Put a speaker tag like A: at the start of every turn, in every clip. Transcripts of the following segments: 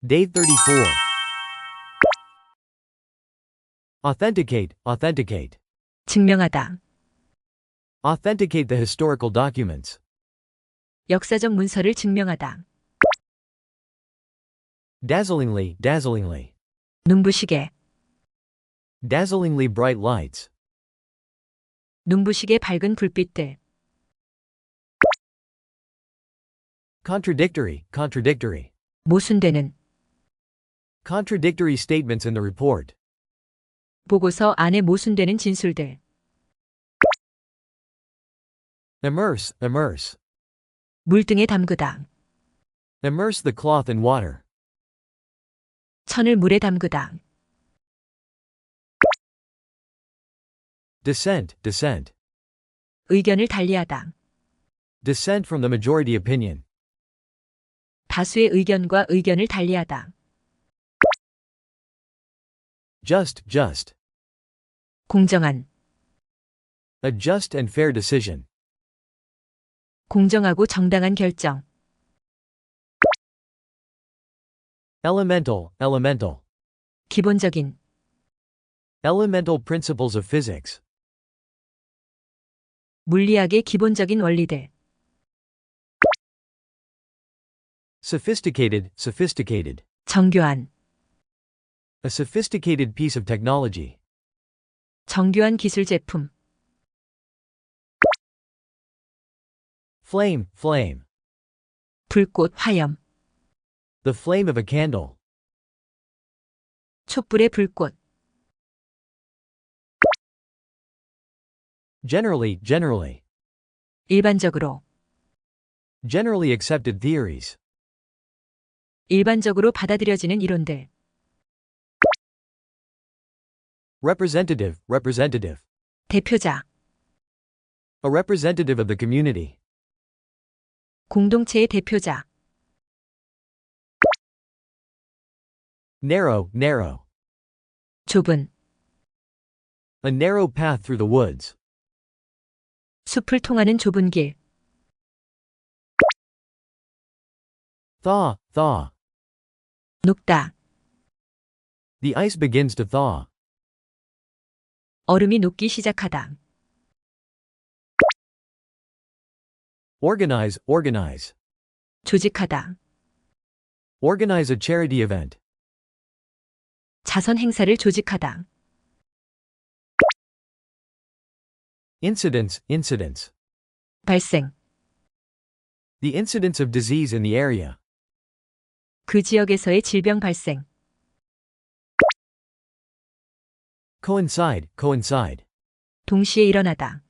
A: Day 34. Authenticate, authenticate.
B: 증명하다.
A: Authenticate the historical documents.
B: 역사적 문서를 증명하다.
A: Dazzlingly, dazzlingly.
B: 눈부시게.
A: Dazzlingly bright lights.
B: 눈부시게 밝은 불빛들.
A: Contradictory, contradictory.
B: 모순되는.
A: Contradictory statements in the report.
B: 보고서 안에 모순되는 진술들.
A: Immerse, immerse.
B: 물등에 담그다.
A: Immerse the cloth in water.
B: 천을 물에 담그다.
A: Dissent, dissent.
B: 의견을 달리하다.
A: Dissent from the majority opinion.
B: 다수의 의견과 의견을 달리하다.
A: Just, just.
B: 공정한.
A: A just and fair decision.
B: 공정하고 정당한 결정.
A: Elemental, elemental.
B: 기본적인.
A: Elemental principles of physics.
B: 물리학의 기본적인 원리들.
A: Sophisticated, sophisticated.
B: 정교한.
A: A sophisticated piece of technology.
B: 정교한 기술 제품.
A: Flame, flame.
B: 불꽃, 화염.
A: The flame of a candle.
B: 촛불의 불꽃.
A: Generally, generally.
B: 일반적으로.
A: Generally accepted theories.
B: 일반적으로 받아들여지는 이론들.
A: Representative, representative.
B: 대표자.
A: A representative of the community.
B: 공동체의 대표자.
A: Narrow, narrow.
B: 좁은.
A: A narrow path through the woods.
B: 숲을 통하는 좁은 길.
A: Thaw, thaw.
B: 녹다.
A: The ice begins to thaw.
B: 얼음이 녹기 시작하다.
A: Organize, organize.
B: 조직하다.
A: Organize a charity event.
B: 자선 행사를 조직하다.
A: Incidents, incidents.
B: 발생.
A: The incidence of disease in the area.
B: 그 지역에서의 질병 발생.
A: Coincide, coincide.
B: 동시에 일어나다.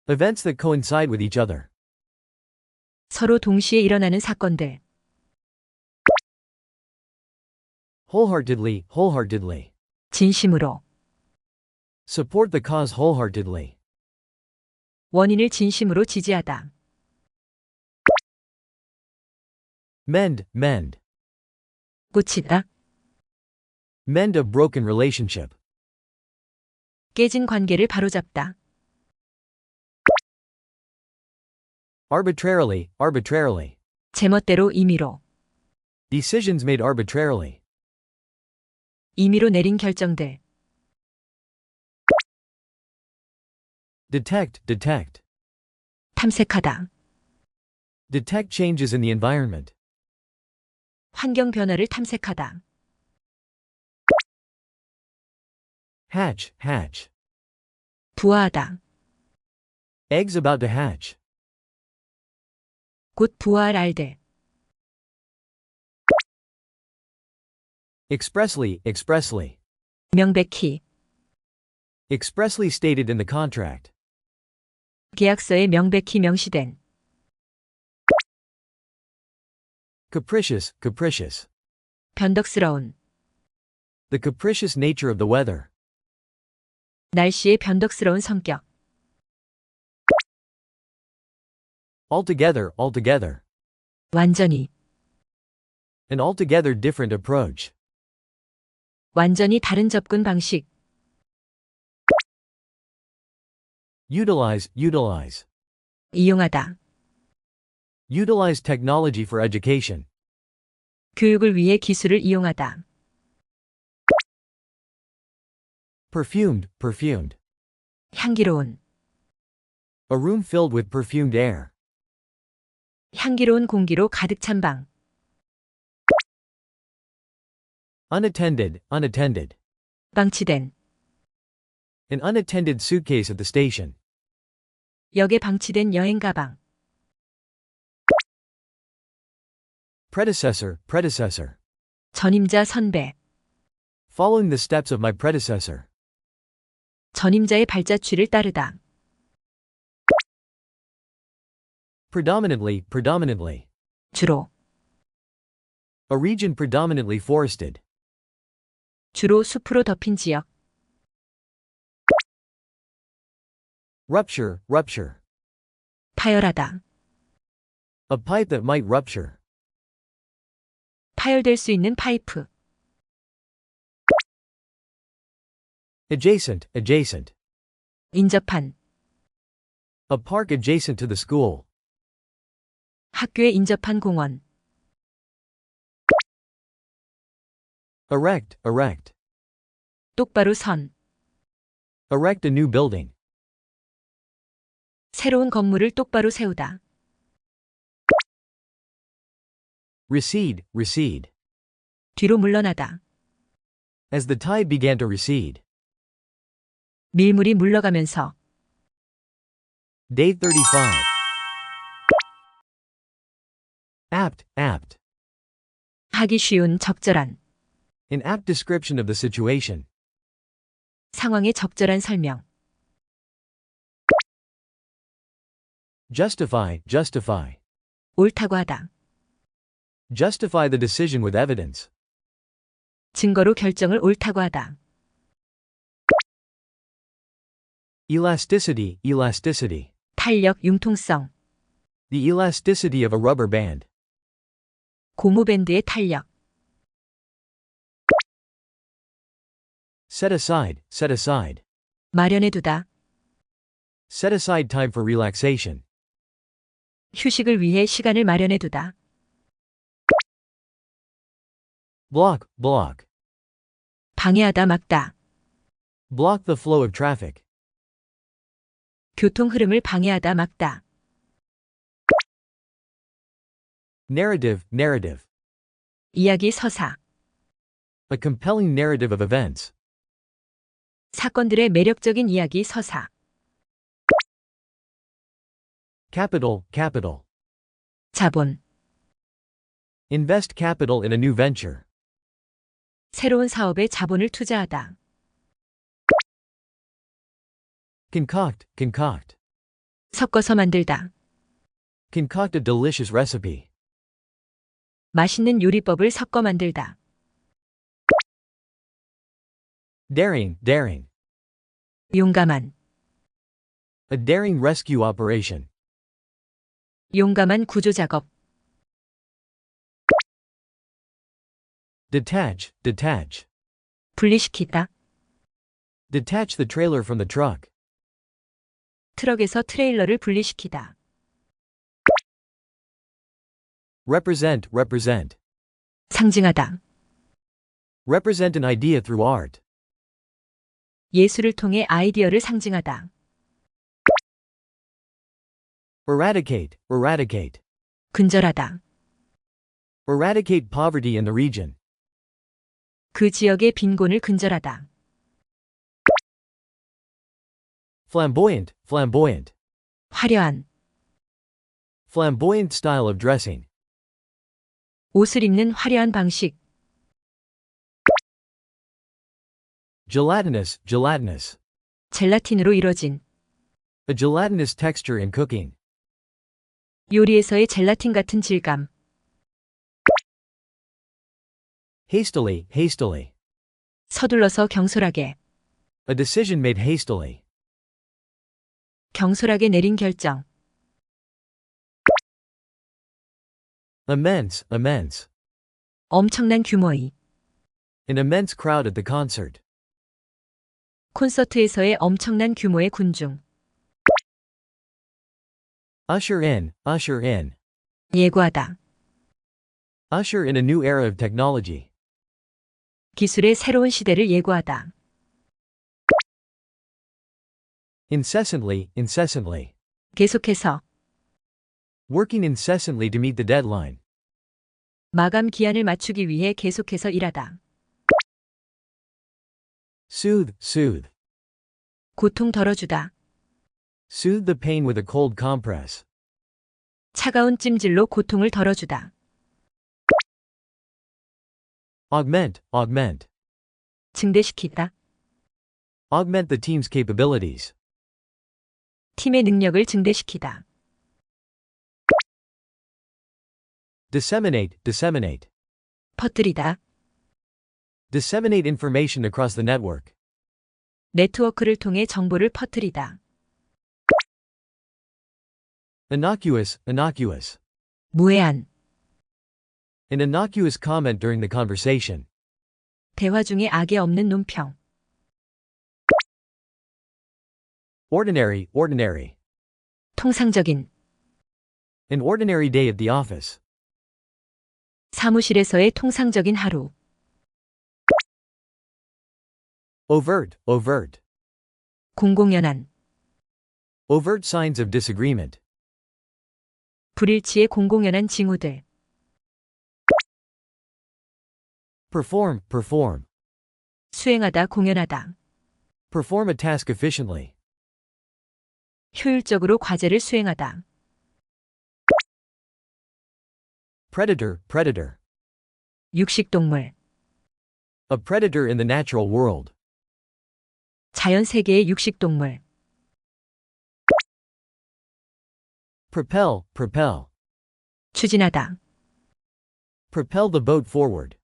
A: Events that coincide with each other.
B: 서로 동시에 일어나는 사건들.
A: Wholeheartedly, wholeheartedly.
B: 진심으로.
A: Support the cause wholeheartedly.
B: 원인을 진심으로 지지하다.
A: Mend, mend.
B: 고치다.
A: Mend a broken relationship.
B: 깨진 관계를 바로잡다.
A: Arbitrarily, arbitrarily.
B: 제멋대로 임의로.
A: Decisions made arbitrarily.
B: 임의로 내린 결정들.
A: Detect, detect.
B: 탐색하다.
A: Detect changes in the environment.
B: 환경 변화를 탐색하다.
A: Hatch, hatch.
B: 부화하다.
A: Eggs about to hatch.
B: 곧 부화할 알들.
A: Expressly, expressly.
B: 명백히.
A: Expressly stated in the contract.
B: 계약서에 명백히 명시된.
A: Capricious, capricious.
B: 변덕스러운.
A: The capricious nature of the weather.
B: 날씨의 변덕스러운 성격.
A: Altogether, altogether.
B: 완전히.
A: An altogether different approach.
B: 완전히 다른 접근 방식.
A: Utilize, utilize.
B: 이용하다.
A: Utilize technology for education.
B: 교육을 위해 기술을 이용하다.
A: Perfumed, perfumed.
B: 향기로운.
A: A room filled with perfumed air.
B: 향기로운 공기로 가득 찬 방.
A: Unattended, unattended.
B: 방치된.
A: An unattended suitcase at the station.
B: 역에 방치된 여행 가방.
A: Predecessor, predecessor.
B: 전임자 선배.
A: Following the steps of my predecessor.
B: 전임자의 발자취를 따르다.
A: Predominantly, predominantly.
B: 주로.
A: A region predominantly forested.
B: 주로 숲으로 덮인 지역.
A: Rupture, rupture.
B: 파열하다.
A: A pipe that might rupture.
B: 파열될 수 있는 파이프.
A: Adjacent, adjacent.
B: 인접한.
A: A park adjacent to the school.
B: 학교에 인접한 공원.
A: Erect, erect.
B: 똑바로 선.
A: Erect a new building.
B: 새로운 건물을 똑바로 세우다.
A: Recede, recede.
B: 뒤로 물러나다.
A: As the tide began to recede.
B: 밀물이 물러가면서.
A: Day 35. Apt, apt.
B: 하기 쉬운 적절한.
A: An apt description of the situation.
B: 상황의 적절한 설명.
A: Justify, justify.
B: 옳다고 하다.
A: Justify the decision with evidence.
B: 증거로 결정을 옳다고 하다.
A: Elasticity, elasticity.
B: 탄력, 융통성.
A: The elasticity of a rubber band.
B: 고무밴드의 탄력.
A: Set aside, set aside.
B: 마련해두다.
A: Set aside time for relaxation.
B: 휴식을 위해 시간을 마련해두다.
A: Block, block.
B: 방해하다, 막다.
A: Block the flow of traffic.
B: 교통 흐름을 방해하다, 막다.
A: Narrative, narrative.
B: 이야기 서사.
A: A compelling narrative of events.
B: 사건들의 매력적인 이야기 서사.
A: Capital, capital.
B: 자본.
A: Invest capital in a new venture.
B: 새로운 사업에 자본을 투자하다.
A: Concoct, concoct.
B: 섞어서 만들다.
A: Concoct a delicious recipe.
B: 맛있는 요리법을 섞어 만들다.
A: Daring, daring.
B: 용감한.
A: A daring rescue operation.
B: 용감한 구조 작업.
A: Detach, detach.
B: 분리시키다.
A: Detach the trailer from the truck.
B: 트럭에서 트레일러를 분리시키다.
A: Represent, represent.
B: 상징하다.
A: Represent an idea through art.
B: 예술을 통해 아이디어를 상징하다.
A: Eradicate, eradicate.
B: 근절하다.
A: Eradicate poverty in the region.
B: 그 지역의 빈곤을 근절하다.
A: Flamboyant, flamboyant.
B: 화려한.
A: Flamboyant style of dressing.
B: 옷을 입는 화려한 방식.
A: Gelatinous, gelatinous.
B: 젤라틴으로 이뤄진.
A: A gelatinous texture in cooking.
B: 요리에서의 젤라틴 같은 질감.
A: Hastily, hastily.
B: 서둘러서 경솔하게.
A: A decision made hastily.
B: 경솔하게 내린 결정.
A: Immense, immense.
B: 엄청난 규모의.
A: An immense crowd at the concert.
B: 콘서트에서의 엄청난 규모의 군중.
A: Usher in, usher in.
B: 예고하다.
A: Usher in a new era of technology.
B: 기술의 새로운 시대를 예고하다.
A: Incessantly, incessantly.
B: 계속해서
A: Working incessantly to meet the deadline.
B: 마감 기한을 맞추기 위해 계속해서 일하다.
A: Soothe, soothe.
B: 고통 덜어주다.
A: Soothe the pain with a cold compress.
B: 차가운 찜질로 고통을 덜어주다.
A: Augment, augment.
B: 증대시키다.
A: Augment the team's capabilities.
B: 팀의 능력을 증대시키다.
A: Disseminate, disseminate.
B: 퍼뜨리다.
A: Disseminate information across the network.
B: 네트워크를 통해 정보를 퍼뜨리다.
A: Innocuous, innocuous.
B: 무해한.
A: An innocuous comment during the conversation.
B: 대화 중에 악의 없는 논평.
A: Ordinary, ordinary.
B: 통상적인.
A: An ordinary day at the office.
B: 사무실에서의 통상적인 하루.
A: Overt, overt.
B: 공공연한.
A: Overt signs of disagreement.
B: 불일치의 공공연한 징후들.
A: Perform, perform.
B: 수행하다, 공연하다.
A: Perform a task efficiently.
B: 효율적으로 과제를 수행하다.
A: Predator, predator.
B: 육식동물.
A: A predator in the natural world.
B: 자연 세계의 육식동물.
A: Propel, propel.
B: 추진하다.
A: Propel the boat forward.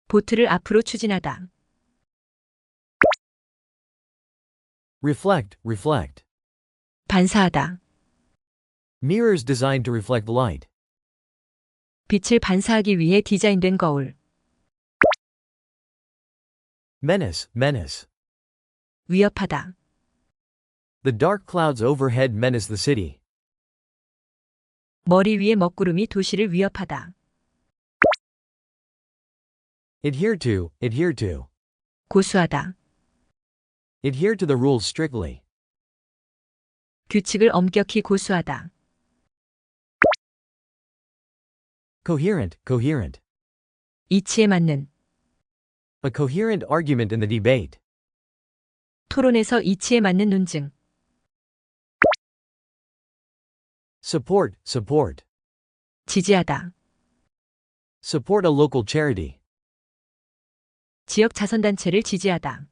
B: 보트를 앞으로 추진하다.
A: Reflect, reflect.
B: 반사하다.
A: Mirrors designed to reflect light.
B: 빛을 반사하기 위해 디자인된 거울.
A: Menace, menace.
B: 위협하다.
A: The dark clouds overhead menace the city.
B: 머리 위에 먹구름이 도시를 위협하다.
A: Adhere to, adhere to.
B: 고수하다.
A: Adhere to the rules strictly.
B: 규칙을 엄격히 고수하다.
A: Coherent, coherent.
B: 이치에 맞는.
A: A coherent argument in the debate.
B: 토론에서 이치에 맞는 논증.
A: Support, support.
B: 지지하다.
A: Support a local charity.
B: 지역 자선단체를 지지하다.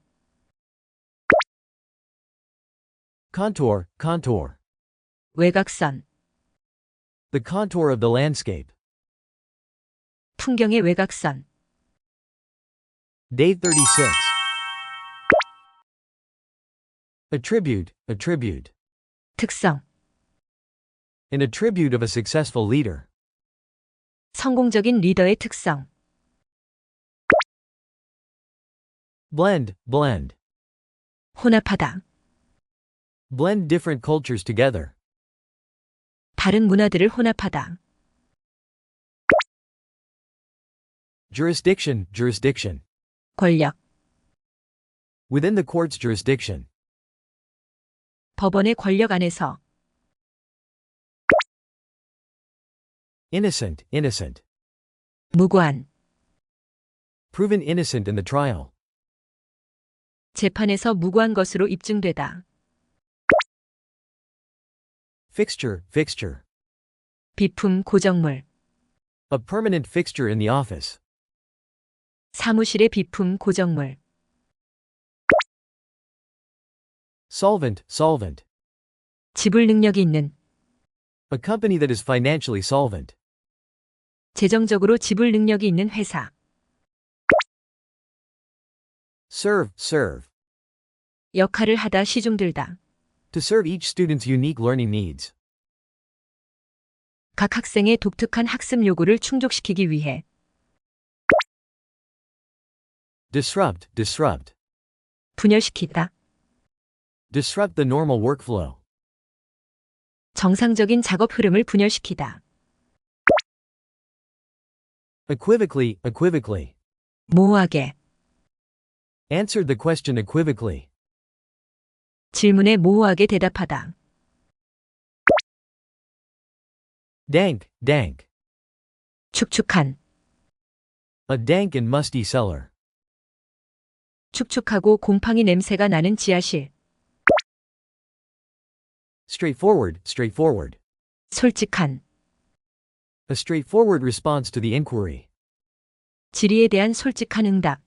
A: Contour, contour.
B: 외곽선.
A: The contour of the landscape.
B: 풍경의 외곽선.
A: Day 36. Attribute, attribute.
B: 특성.
A: An attribute of a successful leader.
B: 성공적인 리더의 특성.
A: Blend, blend.
B: 혼합하다.
A: Blend different cultures together.
B: 다른 문화들을 혼합하다.
A: Jurisdiction, jurisdiction.
B: 권력.
A: Within the court's jurisdiction.
B: 법원의 권력 안에서.
A: Innocent, innocent.
B: 무고한.
A: Proven innocent in the trial.
B: 재판에서 무고한 것으로 입증되다.
A: Fixture, fixture.
B: 비품, 고정물.
A: A permanent fixture in the office.
B: 사무실의 비품, 고정물.
A: Solvent, solvent.
B: 지불 능력이 있는.
A: A company that is financially solvent.
B: 재정적으로 지불 능력이 있는 회사.
A: Serve, serve.
B: 역할을 하다, 시중들다.
A: To serve each student's unique learning needs.
B: 각 학생의 독특한 학습 요구를 충족시키기 위해.
A: Disrupt, disrupt.
B: 분열시키다.
A: Disrupt the normal workflow.
B: 정상적인 작업 흐름을 분열시키다.
A: Equivocally, equivocally.
B: 모호하게.
A: Answered the question equivocally.
B: 질문에 모호하게 대답하다.
A: Dank, dank.
B: 축축한.
A: A dank and musty cellar.
B: 축축하고 곰팡이 냄새가 나는 지하실.
A: Straightforward, straightforward.
B: 솔직한.
A: A straightforward response to the inquiry.
B: 질의에 대한 솔직한 응답.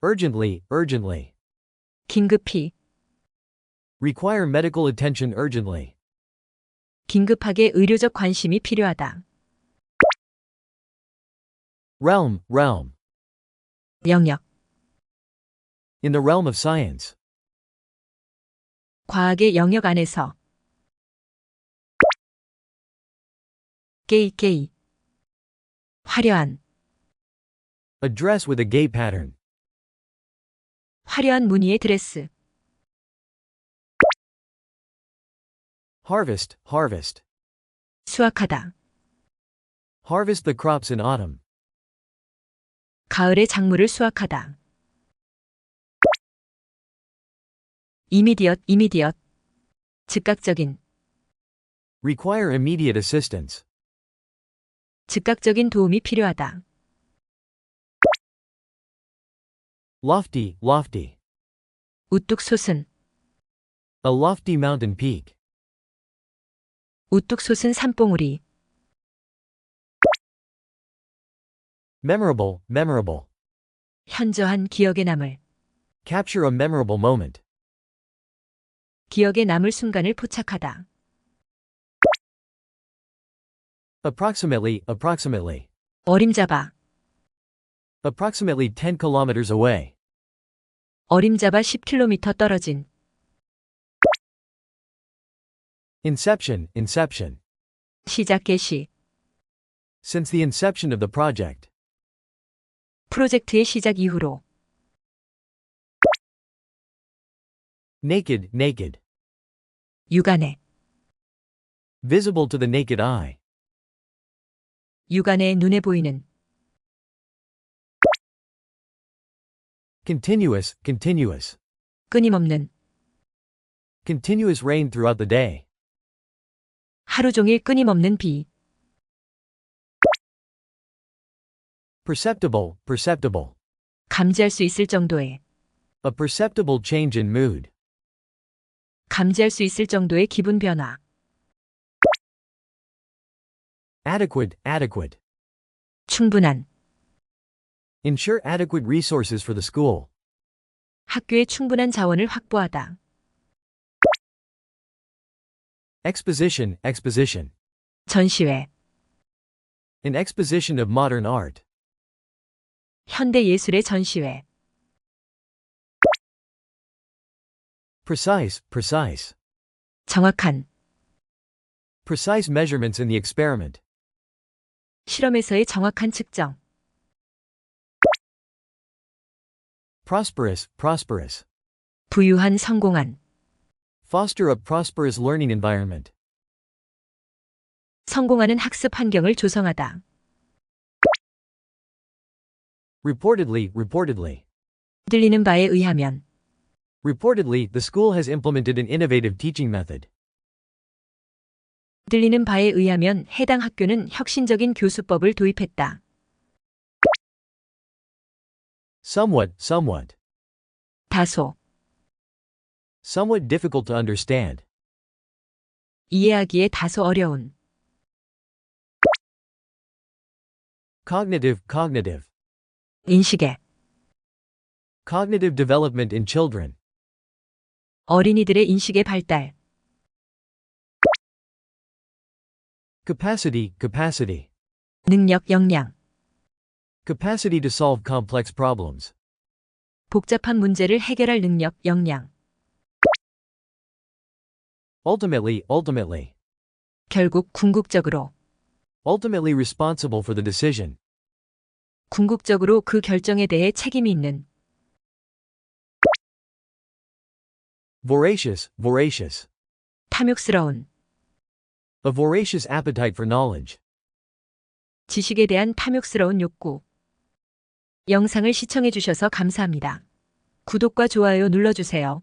A: Urgently, urgently.
B: 긴급히.
A: Require medical attention urgently.
B: 긴급하게 의료적 관심이 필요하다.
A: Realm, realm.
B: 영역.
A: In the realm of science.
B: 과학의 영역 안에서. 게이. 화려한.
A: A dress with a gay pattern.
B: 화려한 무늬의 드레스.
A: Harvest, harvest.
B: 수확하다.
A: Harvest the crops in autumn.
B: 가을의 작물을 수확하다. 이미디엇. 즉각적인.
A: Require immediate assistance.
B: 즉각적인 도움이 필요하다.
A: Lofty, lofty.
B: 우뚝 솟은.
A: A lofty mountain peak.
B: 우뚝 솟은 산봉우리.
A: Memorable, memorable.
B: 현저한 기억에 남을.
A: Capture a memorable moment.
B: 기억에 남을 순간을 포착하다.
A: Approximately, approximately.
B: 어림잡아.
A: Approximately 10 kilometers away.
B: 어림잡아 10km 떨어진.
A: Inception, inception.
B: 시작 개시.
A: Since the inception of the project.
B: 프로젝트의 시작 이후로.
A: Naked, naked.
B: 육안에.
A: Visible to the naked eye.
B: 육안에 눈에 보이는.
A: Continuous, continuous.
B: 끊임없는.
A: Continuous rain throughout the day.
B: 하루 종일 끊임없는 비.
A: Perceptible, perceptible.
B: 감지할 수 있을 정도의.
A: A perceptible change in mood.
B: 감지할 수 있을 정도의 기분 변화.
A: Adequate, adequate.
B: 충분한.
A: Ensure adequate resources for the school.
B: 학교에 충분한 자원을 확보하다.
A: Exposition, exposition.
B: 전시회.
A: An exposition of modern art.
B: 현대 예술의 전시회.
A: Precise, precise.
B: 정확한.
A: Precise measurements in the experiment.
B: 실험에서의 정확한 측정.
A: Prosperous, prosperous.
B: 부유한 성공한.
A: Foster a prosperous learning environment.
B: 성공하는 학습 환경을 조성하다.
A: Reportedly, reportedly.
B: 들리는 바에 의하면.
A: Reportedly, the school has implemented an innovative teaching method.
B: 들리는 바에 의하면 해당 학교는 혁신적인 교수법을 도입했다.
A: Somewhat, somewhat.
B: 다소.
A: Somewhat difficult to understand.
B: 이해하기에 다소 어려운.
A: Cognitive, cognitive.
B: 인식에.
A: Cognitive development in children.
B: 어린이들의 인식의 발달.
A: Capacity, capacity.
B: 능력, 역량.
A: Capacity to solve complex problems.
B: 복잡한 문제를 해결할 능력, 역량.
A: Ultimately, ultimately.
B: 결국 궁극적으로.
A: Ultimately responsible for the decision.
B: 궁극적으로 그 결정에 대해 책임이 있는.
A: Voracious, voracious.
B: 탐욕스러운.
A: A voracious appetite for knowledge.
B: 지식에 대한 탐욕스러운 욕구. 영상을 시청해 주셔서 감사합니다. 구독과 좋아요 눌러주세요.